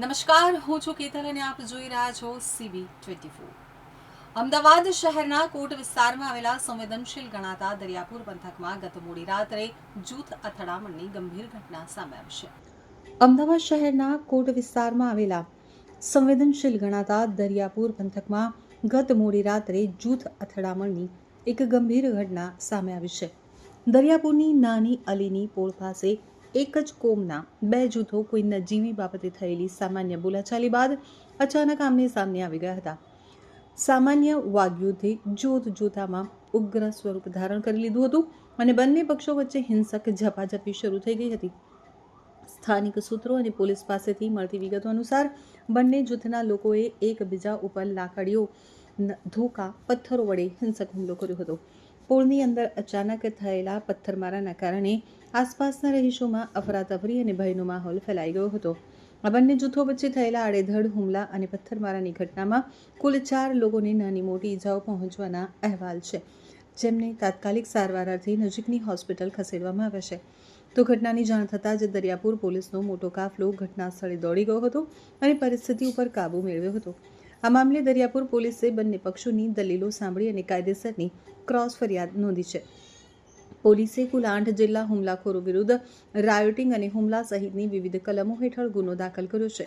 નમસ્કાર, હું છું કેતન અને આપ જોઈ રહ્યા છો CB24। અમદાવાદ શહેરના કોટ વિસ્તારમાં આવેલા સંવેદનશીલ ગણાતા દરિયાપુર પંથકમાં ગત મોડી રાત્રે જૂથ અથડામણની ગંભીર ઘટના સામે આવી છે। અમદાવાદ શહેરના કોટ વિસ્તારમાં આવેલા સંવેદનશીલ ગણાતા દરિયાપુર પંથકમાં ગત મોડી રાત્રે જૂથ અથડામણની એક ગંભીર ઘટના સામે આવી છે। દરિયાપુરની નાની અલીની પોળ પાસે એક જ કોમના બે જૂથો કોઈ નજીવી બાબતે થયેલી સામાન્ય બોલાચાલી બાદ અચાનક આમને સામને આવી ગયા હતા। સામાન્ય વાગ્યુદ્ધે જોતજોતામાં ઉગ્ર સ્વરૂપ ધારણ કરી લીધું હતું અને બંને પક્ષો વચ્ચે હિંસક ઝપાઝપી શરૂ થઈ ગઈ હતી। સ્થાનિક સૂત્રો અને પોલીસ પાસેથી મળતી વિગતો અનુસાર બંને જૂથના લોકોએ એકબીજા ઉપર લાકડીઓ, ધોકા, પથ્થરો વડે હિંસક હુમલો કર્યો હતો। પોળની અંદર અચાનક થયેલા પથ્થરમારાના કારણે આસપાસના રહીશોમાં અફરાતફરી અને ભયનો માહોલ ફેલાઈ ગયો હતો। આ બંને જૂથો વચ્ચે થયેલા આડેધડ હુમલા અને પથ્થરમારાની ઘટનામાં કુલ 4 લોકોને નાની મોટી ઈજાઓ પહોંચવાના અહેવાલ છે, જેમને તાત્કાલિક સારવાર અર્થે નજીકની હોસ્પિટલ ખસેડવામાં આવ્યા છે। તો ઘટનાની જાણ થતાં જ દરિયાપુર પોલીસનો મોટો કાફલો ઘટના સ્થળે દોડી ગયો હતો અને પરિસ્થિતિ ઉપર કાબૂ મેળવ્યો હતો। આ મામલે દરિયાપુર પોલીસે બંને પક્ષોની દલીલો સાંભળી અને કાયદેસરની ક્રોસ ફરિયાદ નોંધી છે। પોલીસે કુલ 8 જેટલા હુમલાખોરો વિરુદ્ધ રાયોટિંગ અને હુમલા સહિતની વિવિધ કલમો હેઠળ ગુનો દાખલ કર્યો છે।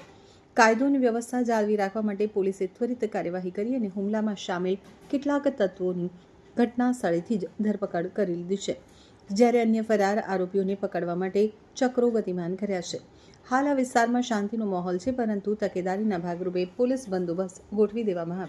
કાયદો અને વ્યવસ્થા જાળવી રાખવા માટે પોલીસે ત્વરિત કાર્યવાહી કરી અને હુમલામાં સામેલ કેટલાક તત્વોની ઘટના સ્થળેથી જ ધરપકડ કરી લીધી છે, જ્યારે અન્ય ફરાર આરોપીઓને પકડવા માટે ચક્રો ગતિમાન કર્યા છે। હાલ આ વિસ્તારમાં શાંતિનો માહોલ છે, પરંતુ તકેદારીના ભાગરૂપે પોલીસ બંદોબસ્ત ગોઠવી દેવામાં આવ્યો